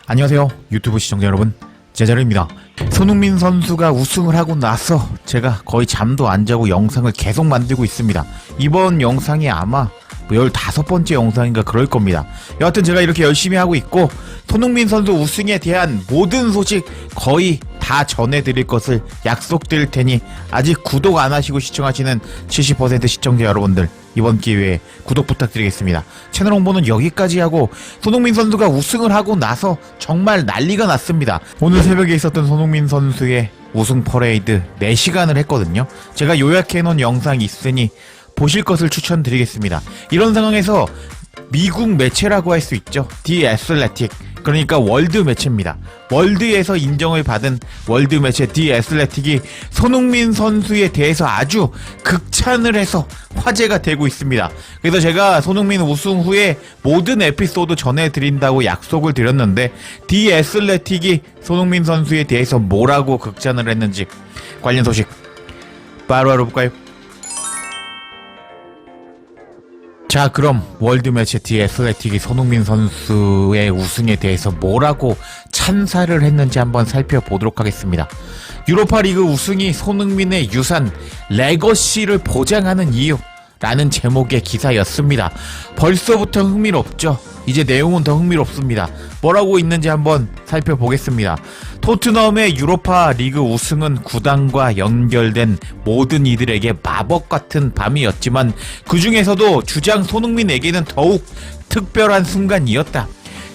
안녕하세요 유튜브 시청자 여러분, 제자르입니다. 손흥민 선수가 우승을 하고 나서 제가 거의 잠도 안 자고 영상을 계속 만들고 있습니다. 이번 영상이 아마 15번째 영상인가 그럴 겁니다. 여하튼 제가 이렇게 열심히 하고 있고 손흥민 선수 우승에 대한 모든 소식 거의 다 전해드릴 것을 약속드릴 테니 아직 구독 안 하시고 시청하시는 70% 시청자 여러분들, 이번 기회에 구독 부탁드리겠습니다. 채널 홍보는 여기까지 하고, 손흥민 선수가 우승을 하고 나서 정말 난리가 났습니다. 오늘 새벽에 있었던 손흥민 선수의 우승 퍼레이드 4시간을 했거든요. 제가 요약해놓은 영상이 있으니 보실 것을 추천드리겠습니다. 이런 상황에서 미국 매체라고 할 수 있죠. 디 애슬레틱, 그러니까 월드 매체입니다. 월드에서 인정을 받은 월드 매체 디 애슬레틱이 손흥민 선수에 대해서 아주 극찬을 해서 화제가 되고 있습니다. 그래서 제가 손흥민 우승 후에 모든 에피소드 전해드린다고 약속을 드렸는데, 디 애슬레틱이 손흥민 선수에 대해서 뭐라고 극찬을 했는지 관련 소식 바로 알아볼까요? 자, 그럼 월드매체 디 애슬레틱이 손흥민 선수의 우승에 대해서 뭐라고 찬사를 했는지 한번 살펴보도록 하겠습니다. 유로파리그 우승이 손흥민의 유산, 레거시를 보장하는 이유 라는 제목의 기사였습니다. 벌써부터 흥미롭죠? 이제 내용은 더 흥미롭습니다. 뭐라고 있는지 한번 살펴보겠습니다. 토트넘의 유로파 리그 우승은 구단과 연결된 모든 이들에게 마법 같은 밤이었지만 그 중에서도 주장 손흥민에게는 더욱 특별한 순간이었다.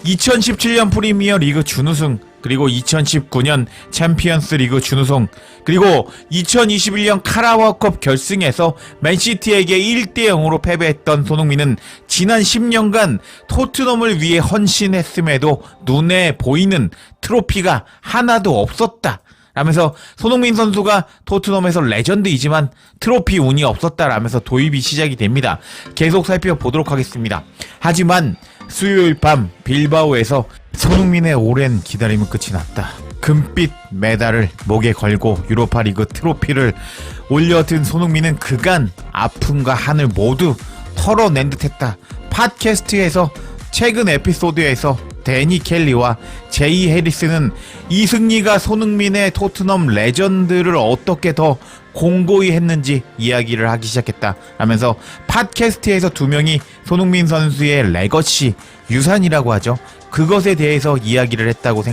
2017년 프리미어 리그 준우승, 그리고 2019년 챔피언스 리그 준우승, 그리고 2021년 카라바오컵 결승에서 맨시티에게 1대0으로 패배했던 손흥민은 지난 10년간 토트넘을 위해 헌신했음에도 눈에 보이는 트로피가 하나도 없었다 라면서, 손흥민 선수가 토트넘에서 레전드이지만 트로피 운이 없었다 라면서 도입이 시작이 됩니다. 계속 살펴보도록 하겠습니다. 하지만 수요일 밤 빌바오에서 손흥민의 오랜 기다림은 끝이 났다. 금빛 메달을 목에 걸고 유로파리그 트로피를 올려든 손흥민은 그간 아픔과 한을 모두 털어낸 듯했다. 팟캐스트에서 최근 에피소드에서 데니 켈리와 제이 해리스는 이 승리가 손흥민의 토트넘 레전드를 어떻게 더 공고히 했는지 이야기를 하기 시작했다 라면서, 팟캐스트에서 두 명이 손흥민 선수의 레거시, 유산이라고 하죠, 그것에 대해서 이야기를 했다고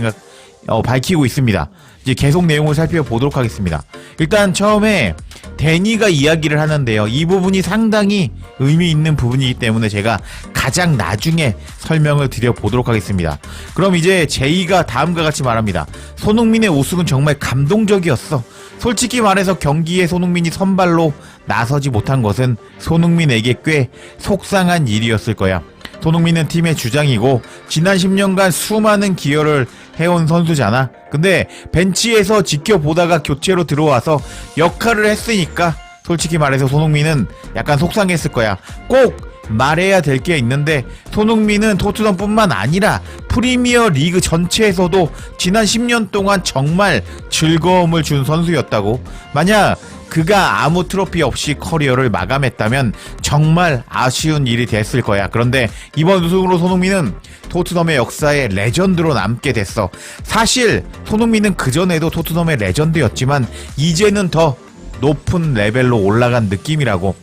밝히고 있습니다. 이제 계속 내용을 살펴보도록 하겠습니다. 일단 처음에 데니가 이야기를 하는데요, 이 부분이 상당히 의미 있는 부분이기 때문에 제가 가장 나중에 설명을 드려보도록 하겠습니다. 그럼 이제 제이가 다음과 같이 말합니다. 손흥민의 우승은 정말 감동적이었어. 솔직히 말해서 경기에 손흥민이 선발로 나서지 못한 것은 손흥민에게 꽤 속상한 일이었을 거야. 손흥민은 팀의 주장이고 지난 10년간 수많은 기여를 해온 선수잖아. 근데 벤치에서 지켜보다가 교체로 들어와서 역할을 했으니까 솔직히 말해서 손흥민은 약간 속상했을 거야. 꼭 말해야 될 게 있는데, 손흥민은 토트넘뿐만 아니라 프리미어 리그 전체에서도 지난 10년 동안 정말 즐거움을 준 선수였다고. 만약 그가 아무 트로피 없이 커리어를 마감했다면 정말 아쉬운 일이 됐을 거야. 그런데 이번 우승으로 손흥민은 토트넘의 역사에 레전드로 남게 됐어. 사실 손흥민은 그전에도 토트넘의 레전드였지만 이제는 더 높은 레벨로 올라간 느낌이라고.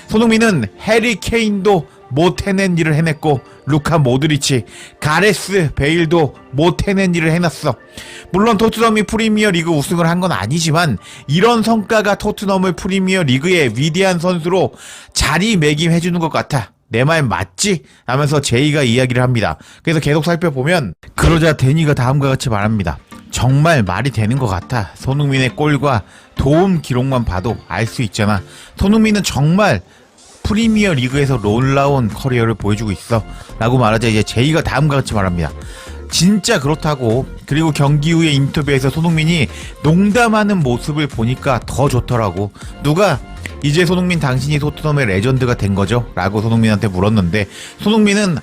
손흥민은 해리 케인도 못 해낸 일을 해냈고, 루카 모드리치, 가레스 베일도 못 해낸 일을 해놨어. 물론 토트넘이 프리미어 리그 우승을 한 건 아니지만 이런 성과가 토트넘을 프리미어 리그의 위대한 선수로 자리매김해주는 것 같아. 내 말 맞지? 하면서 제이가 이야기를 합니다. 그래서 계속 살펴보면, 그러자 데니가 다음과 같이 말합니다. 정말 말이 되는 것 같아. 손흥민의 골과 도움 기록만 봐도 알 수 있잖아. 손흥민은 정말 프리미어 리그에서 놀라운 커리어를 보여주고 있어 라고 말하자 이제 제이가 다음과 같이 말합니다. 진짜 그렇다고. 그리고 경기 후에 인터뷰에서 손흥민이 농담하는 모습을 보니까 더 좋더라고. 누가 이제 손흥민 당신이 토트넘의 레전드가 된 거죠? 라고 손흥민한테 물었는데, 손흥민은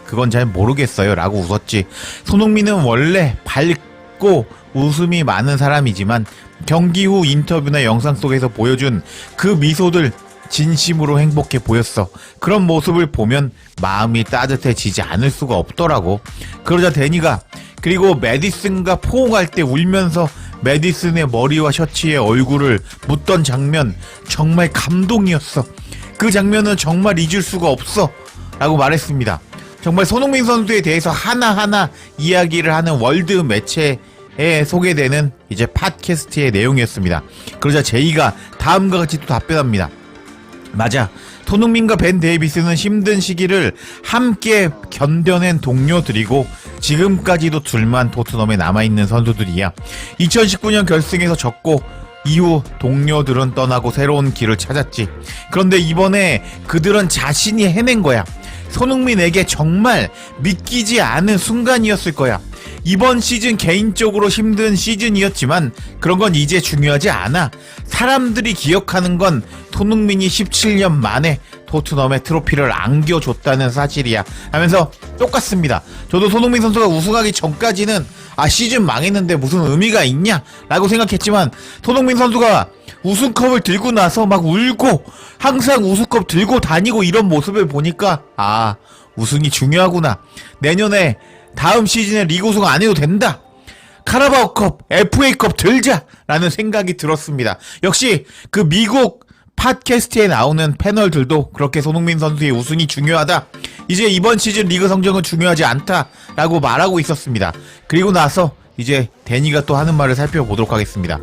그건 잘 모르겠어요 라고 웃었지. 손흥민은 원래 밝고 웃음이 많은 사람이지만 경기 후 인터뷰나 영상 속에서 보여준 그 미소들 진심으로 행복해 보였어. 그런 모습을 보면 마음이 따뜻해지지 않을 수가 없더라고. 그러자 데니가 그리고 메디슨과 포옹할 때 울면서 메디슨의 머리와 셔츠에 얼굴을 묻던 장면 정말 감동이었어. 그 장면은 정말 잊을 수가 없어 라고 말했습니다. 정말 손흥민 선수에 대해서 하나하나 이야기를 하는 월드 매체에 소개되는 이제 팟캐스트의 내용이었습니다. 그러자 제이가 다음과 같이 또 답변합니다. 맞아. 손흥민과 벤 데이비스는 힘든 시기를 함께 견뎌낸 동료들이고 지금까지도 둘만 토트넘에 남아있는 선수들이야. 2019년 결승에서 졌고 이후 동료들은 떠나고 새로운 길을 찾았지. 그런데 이번에 그들은 자신이 해낸 거야. 손흥민에게 정말 믿기지 않은 순간이었을 거야. 이번 시즌 개인적으로 힘든 시즌이었지만 그런 건 이제 중요하지 않아. 사람들이 기억하는 건 손흥민이 17년 만에 토트넘의 트로피를 안겨줬다는 사실이야 하면서 똑같습니다. 저도 손흥민 선수가 우승하기 전까지는 시즌 망했는데 무슨 의미가 있냐 라고 생각했지만 손흥민 선수가 우승컵을 들고 나서 막 울고 항상 우승컵 들고 다니고 이런 모습을 보니까 우승이 중요하구나. 내년에 다음 시즌에 리그 우승 안 해도 된다. 카라바오컵, FA컵 들자라는 생각이 들었습니다. 역시 그 미국 팟캐스트에 나오는 패널들도 그렇게 손흥민 선수의 우승이 중요하다. 이제 이번 시즌 리그 성적은 중요하지 않다라고 말하고 있었습니다. 그리고 나서 이제 데니가 또 하는 말을 살펴보도록 하겠습니다.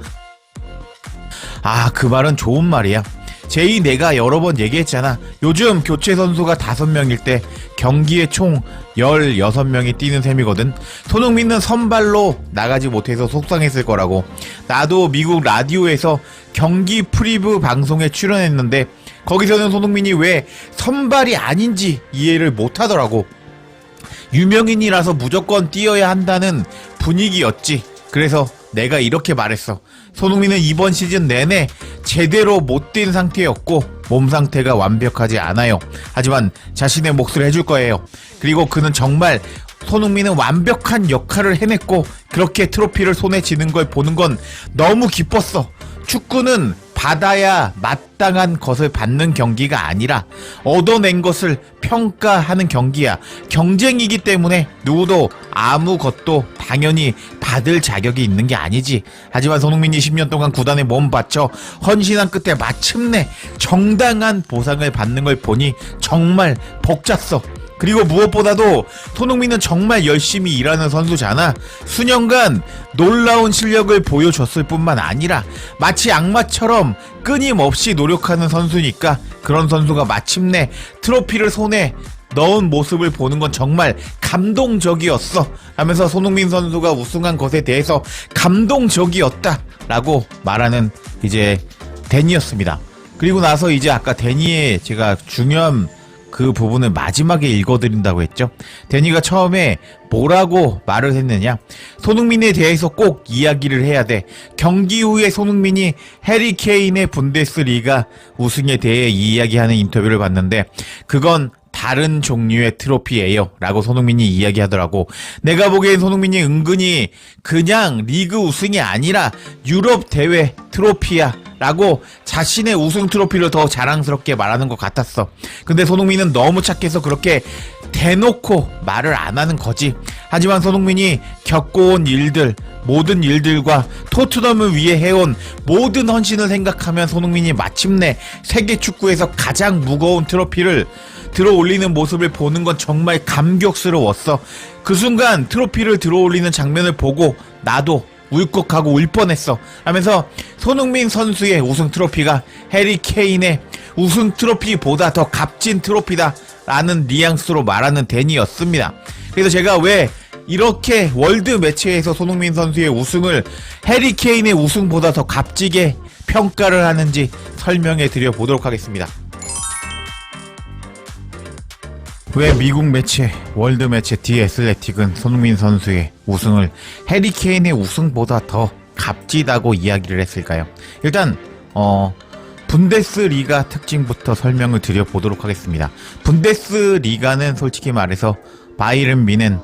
그 말은 좋은 말이야. 제이 내가 여러 번 얘기했잖아. 요즘 교체 선수가 5명일 때 경기에 총 16명이 뛰는 셈이거든. 손흥민은 선발로 나가지 못해서 속상했을 거라고. 나도 미국 라디오에서 경기 프리뷰 방송에 출연했는데 거기서는 손흥민이 왜 선발이 아닌지 이해를 못하더라고. 유명인이라서 무조건 뛰어야 한다는 분위기였지. 그래서 내가 이렇게 말했어. 손흥민은 이번 시즌 내내 제대로 못 뛴 상태였고 몸 상태가 완벽하지 않아요. 하지만 자신의 몫을 해줄 거예요. 그리고 그는 정말 손흥민은 완벽한 역할을 해냈고 그렇게 트로피를 손에 쥐는 걸 보는 건 너무 기뻤어. 축구는 받아야 마땅한 것을 받는 경기가 아니라 얻어낸 것을 평가하는 경기야. 경쟁이기 때문에 누구도 아무것도 당연히 받을 자격이 있는 게 아니지. 하지만 손흥민이 10년 동안 구단에 몸 바쳐 헌신한 끝에 마침내 정당한 보상을 받는 걸 보니 정말 벅찼어. 그리고 무엇보다도 손흥민은 정말 열심히 일하는 선수잖아. 수년간 놀라운 실력을 보여줬을 뿐만 아니라 마치 악마처럼 끊임없이 노력하는 선수니까 그런 선수가 마침내 트로피를 손에 넣은 모습을 보는 건 정말 감동적이었어 하면서 손흥민 선수가 우승한 것에 대해서 감동적이었다라고 말하는 이제 데니였습니다. 그리고 나서 이제 아까 데니의 제가 중요한 그 부분을 마지막에 읽어드린다고 했죠. 데니가 처음에 뭐라고 말을 했느냐. 손흥민에 대해서 꼭 이야기를 해야 돼. 경기 후에 손흥민이 해리 케인의 분데스리가 우승에 대해 이야기하는 인터뷰를 봤는데 그건 다른 종류의 트로피예요 라고 손흥민이 이야기하더라고. 내가 보기엔 손흥민이 은근히 그냥 리그 우승이 아니라 유럽 대회 트로피야 라고 자신의 우승 트로피를 더 자랑스럽게 말하는 것 같았어. 근데 손흥민은 너무 착해서 그렇게 대놓고 말을 안 하는 거지. 하지만 손흥민이 겪어온 일들, 모든 일들과 토트넘을 위해 해온 모든 헌신을 생각하면 손흥민이 마침내 세계 축구에서 가장 무거운 트로피를 들어올리는 모습을 보는 건 정말 감격스러웠어. 그 순간 트로피를 들어올리는 장면을 보고 나도 울컥하고 울 뻔했어 하면서 손흥민 선수의 우승 트로피가 해리 케인의 우승 트로피보다 더 값진 트로피다 라는 뉘앙스로 말하는 데니였습니다. 그래서 제가 왜 이렇게 월드 매체에서 손흥민 선수의 우승을 해리 케인의 우승보다 더 값지게 평가를 하는지 설명해 드려 보도록 하겠습니다. 왜 미국 매체, 월드 매체 디 애슬레틱은 손흥민 선수의 우승을 해리 케인의 우승보다 더 값지다고 이야기를 했을까요? 일단 분데스리가 특징부터 설명을 드려보도록 하겠습니다. 분데스리가는 솔직히 말해서 바이에른 뮌헨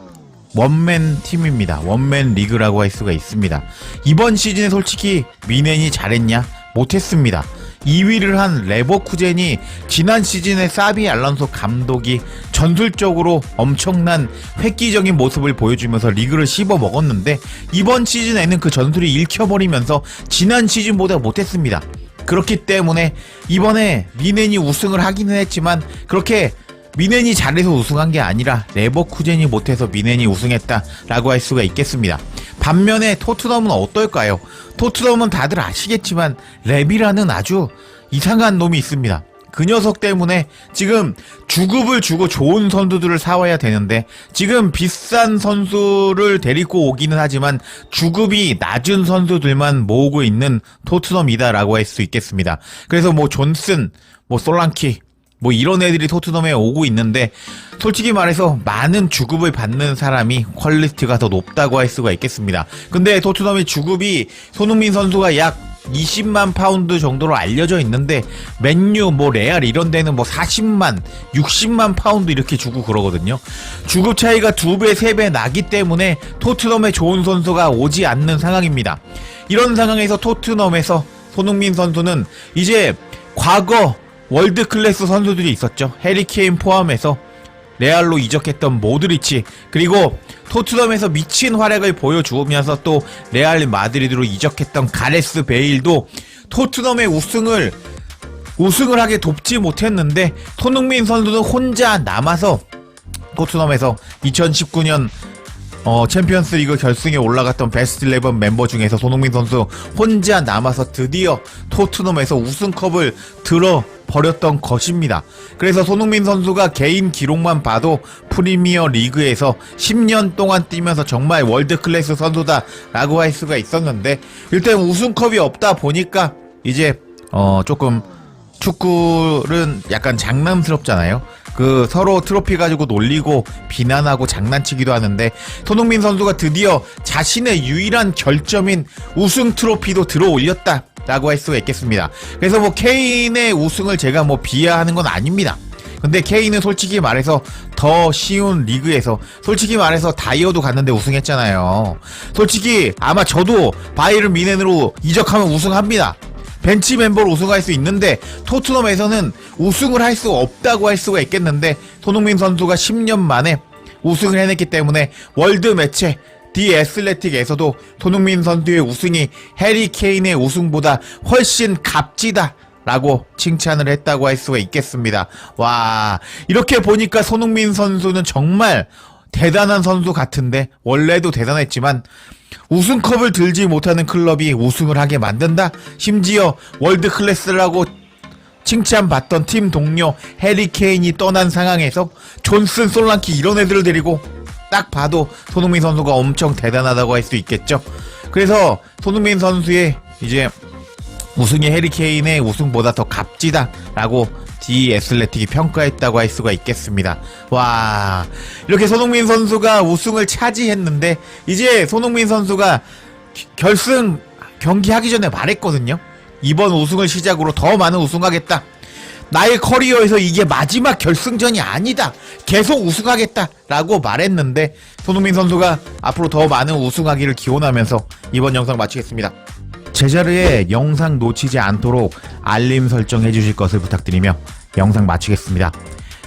원맨 팀입니다. 원맨 리그라고 할 수가 있습니다. 이번 시즌에 솔직히 뮌헨이 잘했냐? 못했습니다. 2위를 한 레버쿠젠이 지난 시즌에 사비 알론소 감독이 전술적으로 엄청난 획기적인 모습을 보여주면서 리그를 씹어 먹었는데 이번 시즌에는 그 전술이 읽혀버리면서 지난 시즌보다 못했습니다. 그렇기 때문에 이번에 미넨이 우승을 하기는 했지만 그렇게 미넨이 잘해서 우승한 게 아니라 레버쿠젠이 못해서 미넨이 우승했다라고 할 수가 있겠습니다. 반면에 토트넘은 어떨까요? 토트넘은 다들 아시겠지만 랩이라는 아주 이상한 놈이 있습니다. 그 녀석 때문에 지금 주급을 주고 좋은 선수들을 사와야 되는데 지금 비싼 선수를 데리고 오기는 하지만 주급이 낮은 선수들만 모으고 있는 토트넘이다라고 할 수 있겠습니다. 그래서 뭐 존슨, 뭐 솔랑키 뭐 이런 애들이 토트넘에 오고 있는데 솔직히 말해서 많은 주급을 받는 사람이 퀄리티가 더 높다고 할 수가 있겠습니다. 근데 토트넘의 주급이 손흥민 선수가 약 20만 파운드 정도로 알려져 있는데 맨유, 뭐 레알 이런 데는 뭐 40만, 60만 파운드 이렇게 주고 그러거든요. 주급 차이가 2배, 3배 나기 때문에 토트넘에 좋은 선수가 오지 않는 상황입니다. 이런 상황에서 토트넘에서 손흥민 선수는 이제 과거 월드 클래스 선수들이 있었죠. 해리 케인 포함해서 레알로 이적했던 모드리치, 그리고 토트넘에서 미친 활약을 보여주면서 또 레알 마드리드로 이적했던 가레스 베일도 토트넘의 우승을 하게 돕지 못했는데 손흥민 선수는 혼자 남아서 토트넘에서 2019년 챔피언스리그 결승에 올라갔던 베스트 11 멤버 중에서 손흥민 선수 혼자 남아서 드디어 토트넘에서 우승컵을 들어버렸던 것입니다. 그래서 손흥민 선수가 개인 기록만 봐도 프리미어 리그에서 10년 동안 뛰면서 정말 월드 클래스 선수다라고 할 수가 있었는데 일단 우승컵이 없다 보니까 이제 조금 축구는 약간 장난스럽잖아요. 그 서로 트로피 가지고 놀리고 비난하고 장난치기도 하는데 손흥민 선수가 드디어 자신의 유일한 결점인 우승 트로피도 들어 올렸다 라고 할 수가 있겠습니다. 그래서 뭐 케인의 우승을 제가 뭐 비하하는 건 아닙니다. 근데 케인은 솔직히 말해서 더 쉬운 리그에서 솔직히 말해서 다이어도 갔는데 우승했잖아요. 솔직히 아마 저도 바이에른 뮌헨으로 이적하면 우승합니다. 벤치 멤버로 우승할 수 있는데 토트넘에서는 우승을 할 수 없다고 할 수가 있겠는데 손흥민 선수가 10년 만에 우승을 해냈기 때문에 월드 매체 디 애슬레틱에서도 손흥민 선수의 우승이 해리 케인의 우승보다 훨씬 값지다 라고 칭찬을 했다고 할 수가 있겠습니다. 와, 이렇게 보니까 손흥민 선수는 정말 대단한 선수 같은데 원래도 대단했지만 우승컵을 들지 못하는 클럽이 우승을 하게 만든다? 심지어 월드 클래스라고 칭찬받던 팀 동료 해리 케인이 떠난 상황에서 존슨, 솔랑키 이런 애들을 데리고 딱 봐도 손흥민 선수가 엄청 대단하다고 할 수 있겠죠. 그래서 손흥민 선수의 이제 우승이 해리 케인의 우승보다 더 값지다라고 디 애슬레틱이 평가했다고 할 수가 있겠습니다. 와, 이렇게 손흥민 선수가 우승을 차지했는데 이제 손흥민 선수가 결승 경기하기 전에 말했거든요. 이번 우승을 시작으로 더 많은 우승하겠다. 나의 커리어에서 이게 마지막 결승전이 아니다. 계속 우승하겠다 라고 말했는데 손흥민 선수가 앞으로 더 많은 우승하기를 기원하면서 이번 영상 마치겠습니다. 제 자리에 영상 놓치지 않도록 알림 설정해 주실 것을 부탁드리며 영상 마치겠습니다.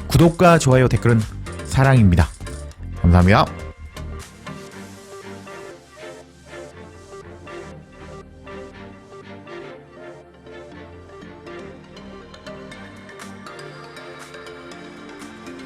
구독과 좋아요, 댓글은 사랑입니다. 감사합니다.